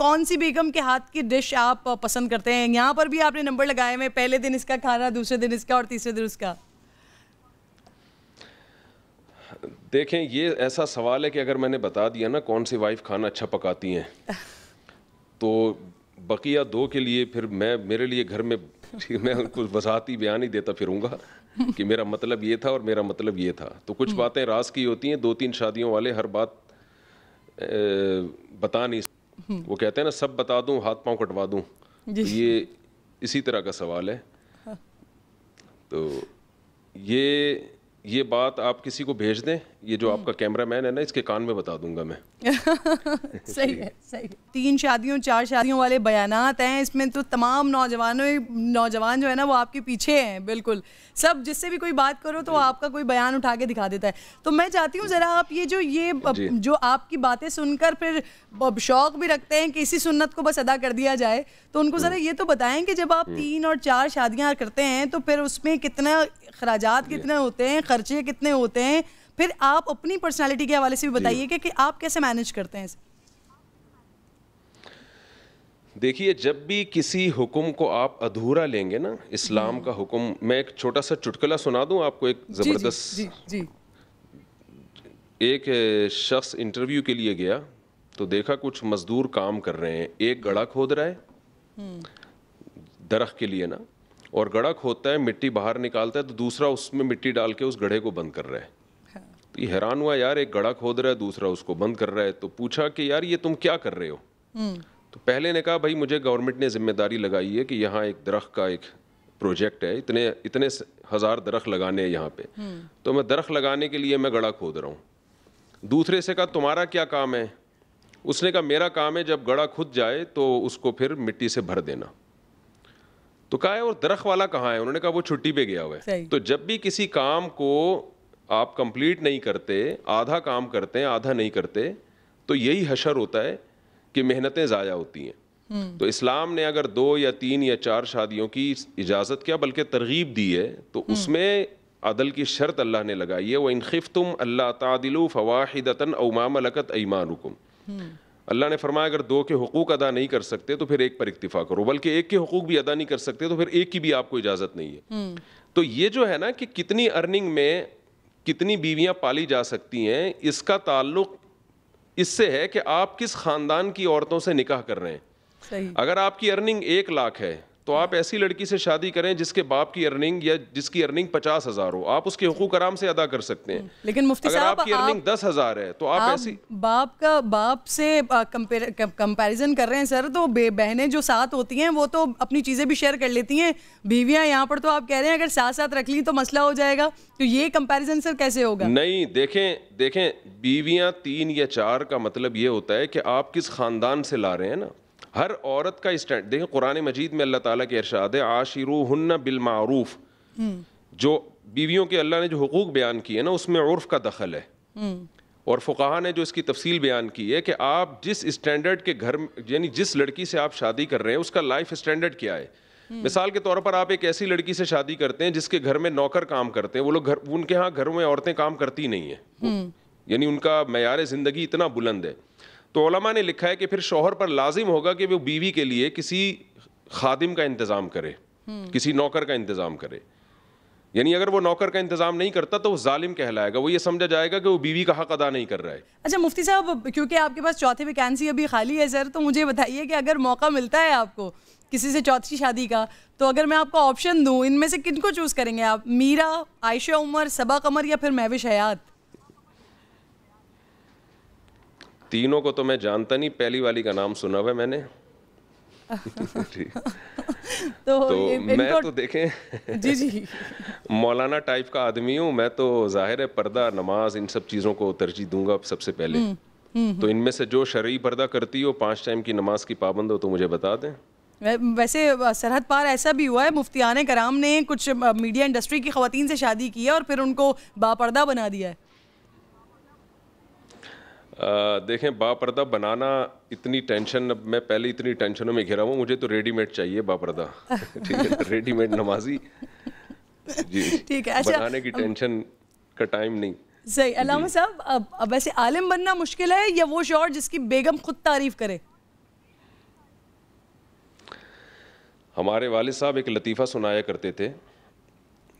کون سی بیگم کے ہاتھ کی ڈش آپ پسند کرتے ہیں؟ یہاں پر بھی آپ نے نمبر لگائے ہوئے، پہلے دن اس کا کھانا، دوسرے دن اس کا اور تیسرے دن اس کا. دیکھیں یہ ایسا سوال ہے کہ اگر میں نے بتا دیا نا کون سی وائف کھانا اچھا پکاتی ہیں تو بقیہ دو کے لیے پھر میرے لیے گھر میں ان کو وضاحتی بیان ہی دیتا پھروں گا کہ میرا مطلب یہ تھا اور میرا مطلب یہ تھا. تو کچھ باتیں راز کی ہوتی ہیں، 2-3 شادیوں والے ہر بات بتا نہیں. وہ کہتے ہیں نا سب بتا دوں ہاتھ پاؤں کٹوا دوں. یہ اسی طرح کا سوال ہے. تو یہ بات آپ کسی کو بھیج دیں، یہ جو آپ کا کیمرہ مین ہے نا اس کے کان میں بتا دوں گا میں. صحیح ہے، صحیح. 3 شادیوں 4 شادیوں والے بیانات ہیں اس میں، تو تمام نوجوان جو ہے نا وہ آپ کے پیچھے ہیں. بالکل سب جس سے بھی کوئی بات کرو تو آپ کا کوئی بیان اٹھا کے دکھا دیتا ہے. تو میں چاہتی ہوں ذرا آپ یہ جو آپ کی باتیں سن کر پھر شوق بھی رکھتے ہیں کہ اسی سنت کو بس ادا کر دیا جائے، تو ان کو ذرا یہ تو بتائیں کہ جب آپ 3 اور 4 شادیاں کرتے ہیں تو پھر اس میں کتنا اخراجات کتنے ہوتے ہیں، خرچے کتنے ہوتے ہیں، پھر آپ اپنی پرسنالٹی کے حوالے سے بھی بتائیے کہ آپ کیسے مینج کرتے ہیں. دیکھیے جب بھی کسی حکم کو آپ ادھورا لیں گے نا، اسلام کا حکم، میں ایک چھوٹا سا چٹکلا سنا دوں آپ کو، ایک زبردست. ایک شخص انٹرویو کے لیے گیا تو دیکھا کچھ مزدور کام کر رہے ہیں. ایک گڑھا کھود رہا ہے درخت کے لیے نا، اور گڑھا کھودتا ہے مٹی باہر نکالتا ہے تو دوسرا اس میں مٹی ڈال کے اس گڑھے کو بند کر رہا ہے. تو یہ حیران ہوا یار ایک گڑھا کھود رہا ہے دوسرا اس کو بند کر رہا ہے. تو پوچھا کہ یار یہ تم کیا کر رہے ہو؟ تو پہلے نے کہا بھائی مجھے گورنمنٹ نے ذمہ داری لگائی ہے کہ یہاں ایک درخت کا ایک پروجیکٹ ہے، اتنے 1000 درخت لگانے ہیں یہاں پہ، تو میں درخت لگانے کے لیے میں گڑھا کھود رہا ہوں. دوسرے سے کہا تمہارا کیا کام ہے؟ اس نے کہا میرا کام ہے جب گڑھا کھد جائے تو اس کو پھر مٹی سے بھر دینا. تو کہا ہے اور درخت والا کہاں ہے؟ انہوں نے کہا وہ چھٹی پہ گیا ہوا ہے. تو جب بھی کسی کام کو آپ کمپلیٹ نہیں کرتے، آدھا کام کرتے ہیں آدھا نہیں کرتے، تو یہی حشر ہوتا ہے کہ محنتیں ضائع ہوتی ہیں. تو اسلام نے اگر 2 یا 3 یا 4 شادیوں کی اجازت کیا بلکہ ترغیب دی ہے، تو اس میں عدل کی شرط اللہ نے لگائی ہے. وَإِنْ خِفْتُمْ أَلَّا تَعْدِلُوا فَوَاحِدَةً أَوْ مَا مَلَكَتْ أَيْمَانُكُمْ. اللہ نے فرمایا اگر 2 کے حقوق ادا نہیں کر سکتے تو پھر ایک پر اکتفا کرو، بلکہ ایک کے حقوق بھی ادا نہیں کر سکتے تو پھر ایک کی بھی آپ کو اجازت نہیں ہے. تو یہ جو ہے نا کہ کتنی ارننگ میں کتنی بیویاں پالی جا سکتی ہیں، اس کا تعلق اس سے ہے کہ آپ کس خاندان کی عورتوں سے نکاح کر رہے ہیں. اگر آپ کی ارننگ 1 لاکھ ہے تو آپ ایسی لڑکی سے شادی کریں جس کے باپ کی ارننگ یا جس کی ارننگ 50,000 ہو، آپ اس کے حقوق آرام سے ادا کر سکتے ہیں. لیکن مفتی صاحب اگر آپ کی ارننگ 10,000 ہے تو آپ ایسی باپ سے کمپیریزن کر رہے ہیں سر، تو بہنیں جو ساتھ ہوتی ہیں وہ تو اپنی چیزیں بھی شیئر کر لیتی ہیں، بیویاں یہاں پر تو آپ کہہ رہے ہیں اگر ساتھ ساتھ رکھ لی تو مسئلہ ہو جائے گا. تو یہ کمپیریزن سر کیسے ہوگا؟ نہیں، دیکھیں بیویاں 3 یا 4 کا مطلب یہ ہوتا ہے کہ آپ کس خاندان سے لا رہے ہیں نا. ہر عورت کا اسٹینڈ دیکھیں، قرآن مجید میں اللہ تعالیٰ کے ارشاد ہے عاشروہن بالمعروف. جو بیویوں کے اللہ نے جو حقوق بیان کیے نا اس میں عرف کا دخل ہے، اور فقہا نے جو اس کی تفصیل بیان کی ہے کہ آپ جس اسٹینڈرڈ کے گھر یعنی جس لڑکی سے آپ شادی کر رہے ہیں اس کا لائف اسٹینڈرڈ کیا ہے. مثال کے طور پر آپ ایک ایسی لڑکی سے شادی کرتے ہیں جس کے گھر میں نوکر کام کرتے ہیں، وہ لوگ ان کے ہاں گھروں میں عورتیں کام کرتی نہیں ہیں، یعنی ان کا معیار زندگی اتنا بلند ہے. تو علماء نے لکھا ہے کہ پھر شوہر پر لازم ہوگا کہ وہ بیوی کے لیے کسی خادم کا انتظام کرے، کسی نوکر کا انتظام کرے. یعنی اگر وہ نوکر کا انتظام نہیں کرتا تو وہ ظالم کہلائے گا، وہ یہ سمجھا جائے گا کہ وہ بیوی کا حق ادا نہیں کر رہا ہے. اچھا مفتی صاحب، کیونکہ آپ کے پاس 4تھی ویکینسی ابھی خالی ہے سر، تو مجھے بتائیے کہ اگر موقع ملتا ہے آپ کو کسی سے 4تھی شادی کا، تو اگر میں آپ کو آپشن دوں ان میں سے کن کو چوز کریں گے آپ؟ میرا، عائشہ عمر، صبا قمر یا پھر مہوش حیات؟ تینوں کو تو میں جانتا نہیں، پہلی والی کا نام سنا ہوا ہے میں نے. تو میں تو دیکھیں جی مولانا ٹائپ کا آدمی ہوں میں، تو ظاہر ہے پردہ، نماز، ان سب چیزوں کو ترجیح دوں گا سب سے پہلے. تو ان میں سے جو شرعی پردہ کرتی ہو، 5 ٹائم کی نماز کی پابند ہو، تو مجھے بتا دیں. ویسے سرحد پار ایسا بھی ہوا ہے مفتیان کرام نے کچھ میڈیا انڈسٹری کی خواتین سے شادی کی ہے اور پھر ان کو باپردہ بنا دیا ہے. دیکھیں باپردہ بنانا اتنی ٹینشن، میں پہلے اتنی ٹینشنوں میں گھرا ہوں، مجھے تو ریڈی میڈ چاہیے باپردہ. ٹھیک ہے، ریڈی میڈ نمازی جی، ٹھیک ہے. اچھا، بنانے کی ٹینشن کا ٹائم نہیں. صحیح. علامہ صاحب اب ویسے عالم بننا مشکل ہے یا وہ شوہر جس کی بیگم خود تعریف کرے؟ ہمارے والد صاحب ایک لطیفہ سنایا کرتے تھے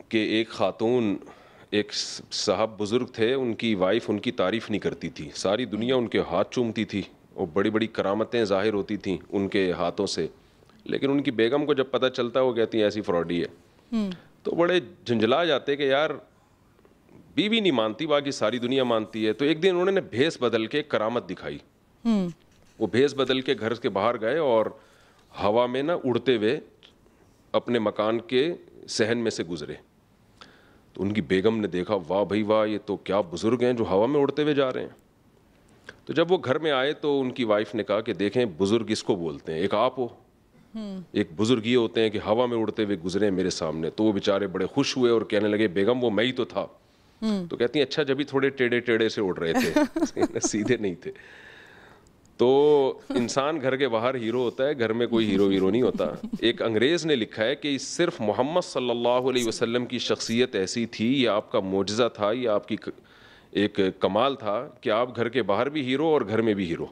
کہ ایک خاتون، ایک صاحب بزرگ تھے، ان کی وائف ان کی تعریف نہیں کرتی تھی، ساری دنیا ان کے ہاتھ چومتی تھی اور بڑی بڑی کرامتیں ظاہر ہوتی تھیں ان کے ہاتھوں سے، لیکن ان کی بیگم کو جب پتہ چلتا وہ کہتی ہیں ایسی فراڈی ہے، تو بڑے جھنجھلا جاتے کہ یار بیوی نہیں مانتی باقی ساری دنیا مانتی ہے۔ تو ایک دن انہوں نے بھیس بدل کے کرامت دکھائی، وہ بھیس بدل کے گھر کے باہر گئے اور ہوا میں نا اڑتے ہوئے اپنے مکان کے صحن میں سے گزرے، تو ان کی بیگم نے دیکھا واہ بھائی واہ، یہ تو کیا بزرگ ہیں جو ہوا میں اڑتے ہوئے جا رہے ہیں۔ تو جب وہ گھر میں آئے تو ان کی وائف نے کہا کہ دیکھیں بزرگ اس کو بولتے ہیں، ایک آپ ہو، ایک بزرگ یہ ہوتے ہیں کہ ہوا میں اڑتے ہوئے گزرے میرے سامنے۔ تو وہ بیچارے بڑے خوش ہوئے اور کہنے لگے بیگم وہ میں ہی تو تھا۔ تو کہتی ہیں اچھا جبھی تھوڑے ٹیڑے ٹیڑے سے اڑ رہے تھے سیدھے نہیں تھے۔ تو انسان گھر کے باہر ہیرو ہوتا ہے، گھر میں کوئی ہیرو نہیں ہوتا۔ ایک انگریز نے لکھا ہے کہ صرف محمد صلی اللہ علیہ وسلم کی شخصیت ایسی تھی، یہ آپ کا معجزہ تھا، یہ آپ کی ایک کمال تھا کہ آپ گھر کے باہر بھی ہیرو اور گھر میں بھی ہیرو۔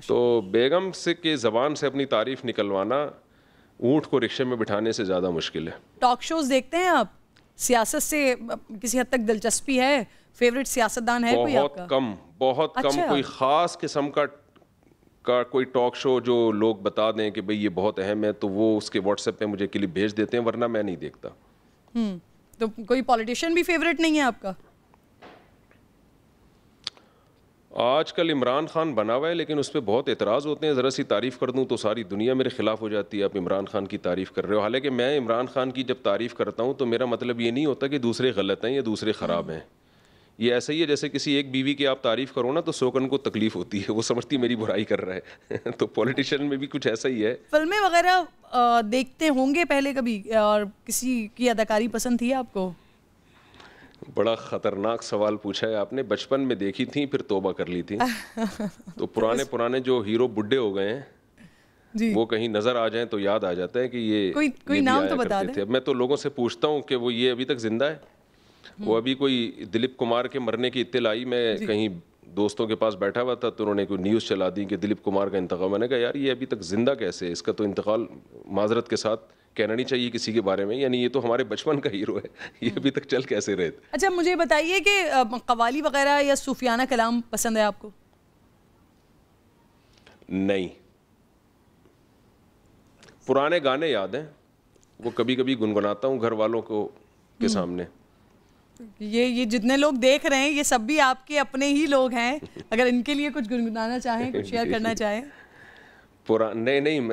تو بیگم سے کے زبان سے اپنی تعریف نکلوانا اونٹ کو رکشے میں بٹھانے سے زیادہ مشکل ہے۔ ٹاک شوز دیکھتے ہیں آپ؟ سیاست سے کسی حد تک دلچسپی ہے؟ فیوریٹ سیاستدان ہے کوئی آپ کا؟ بہت کم کوئی خاص قسم کا کوئی ٹاک شو جو لوگ بتا دیں کہ بھئی یہ بہت اہم ہے تو وہ اس کے واٹس ایپ پہ مجھے کلپ بھیج دیتے ہیں، ورنہ میں نہیں دیکھتا۔ تو کوئی پولیٹیشین بھی فیوریٹ نہیں ہے آپ کا؟ آج کل عمران خان بنا ہوا ہے لیکن اس پہ بہت اعتراض ہوتے ہیں، ذرا سی تعریف کر دوں تو ساری دنیا میرے خلاف ہو جاتی ہے، آپ عمران خان کی تعریف کر رہے ہو۔ حالانکہ میں عمران خان کی جب تعریف کرتا ہوں تو میرا مطلب یہ نہیں ہوتا کہ دوسرے غلط ہیں یا دوسرے خراب ہیں، یہ ایسا ہی ہے جیسے کسی ایک بیوی کی آپ تعریف کرو نا تو سوکن کو تکلیف ہوتی ہے، وہ سمجھتی میری برائی کر رہا ہے تو پولیٹیشین میں بھی کچھ ایسا ہی ہے۔ فلمیں وغیرہ دیکھتے ہوں گے پہلے کبھی، اور کسی کی اداکاری پسند تھی آپ کو؟ بڑا خطرناک سوال پوچھا ہے آپ نے۔ بچپن میں دیکھی تھی پھر توبہ کر لی تھی۔ تو پرانے جو ہیرو بڈھے ہو گئے ہیں وہ کہیں نظر آ جائیں تو یاد آ جاتا ہے کہ یہ کوئی نام تو بتا دیں۔ اب میں تو لوگوں سے پوچھتا ہوں کہ وہ یہ ابھی تک زندہ ہے۔ وہ ابھی کوئی دلیپ کمار کے مرنے کی اطلاع آئی، میں کہیں دوستوں کے پاس بیٹھا ہوا تھا تو انہوں نے کوئی نیوز چلا دی کہ دلیپ کمار کا انتقال۔ میں نے کہا یار یہ ابھی تک زندہ کیسے ہے، اس کا تو انتقال معذرت کے ساتھ کہنا نہیں چاہیے کسی کے بارے میں، یعنی یہ تو ہمارے بچپن کا ہیرو ہے، یہ ابھی تک چل کیسے رہے تھے۔ اچھا مجھے بتائیے کہ قوالی وغیرہ یا صوفیانہ کلام پسند ہے آپ کو؟ نہیں، پرانے گانے یاد ہیں، وہ کبھی کبھی گنگناتا ہوں گھر والوں کو کے سامنے۔ یہ جتنے لوگ دیکھ رہے ہیں یہ سب بھی آپ کے اپنے ہی لوگ ہیں، اگر ان کے لیے کچھ گنگنانا چاہیں، کچھ شیئر کرنا چاہیں۔ نہیں،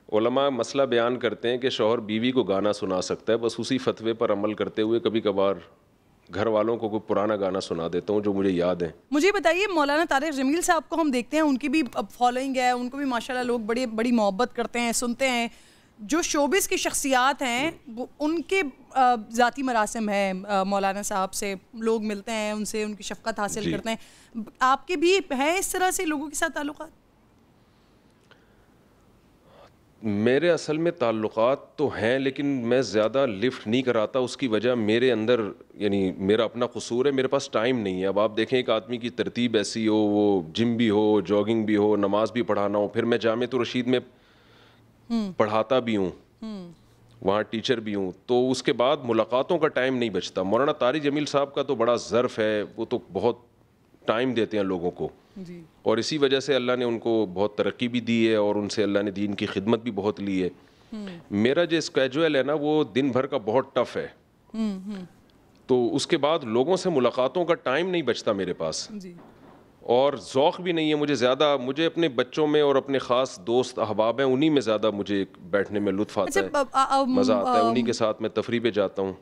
علماء مسئلہ بیان کرتے ہیں کہ شوہر بیوی کو گانا سنا سکتا ہے، بس اسی فتوے پر عمل کرتے ہوئے کبھی کبھار گھر والوں کو کوئی پرانا گانا سنا دیتا ہوں جو مجھے یاد ہے۔ مجھے بتائیے مولانا طارق جمیل صاحب کو ہم دیکھتے ہیں، ان کی بھی فالوئنگ ہے، ان کو بھی ماشاءاللہ لوگ بڑی محبت کرتے ہیں، سنتے ہیں۔ جو شوبز کی شخصیات ہیں وہ ان کے ذاتی مراسم ہیں، مولانا صاحب سے لوگ ملتے ہیں، ان سے ان کی شفقت حاصل کرتے ہیں۔ آپ کے بھی ہیں اس طرح سے لوگوں کے ساتھ تعلقات؟ میرے اصل میں تعلقات تو ہیں لیکن میں زیادہ لفٹ نہیں کراتا، اس کی وجہ میرے اندر یعنی میرا اپنا قصور ہے، میرے پاس ٹائم نہیں ہے۔ اب آپ دیکھیں ایک آدمی کی ترتیب ایسی ہو، وہ جم بھی ہو، جاگنگ بھی ہو، نماز بھی پڑھانا ہو، پھر میں جامعۃ الرشید میں پڑھاتا بھی ہوں، وہاں ٹیچر بھی ہوں، تو اس کے بعد ملاقاتوں کا ٹائم نہیں بچتا۔ مولانا طارق جمیل صاحب کا تو بڑا ظرف ہے، وہ تو بہت ٹائم دیتے ہیں لوگوں کو، اور اسی وجہ سے اللہ نے ان کو بہت ترقی بھی دی ہے اور ان سے اللہ نے دین کی خدمت بھی بہت لی ہے۔ میرا جو اسکیجول ہے نا وہ دن بھر کا بہت ٹف ہے، تو اس کے بعد لوگوں سے ملاقاتوں کا ٹائم نہیں بچتا میرے پاس، اور ذوق بھی نہیں ہے مجھے زیادہ۔ مجھے اپنے بچوں میں اور اپنے خاص دوست احباب ہیں انہی میں زیادہ مجھے بیٹھنے میں لطف آتا ہے، مزہ آتا ہے، انہی کے ساتھ میں تفریح پہ جاتا ہوں۔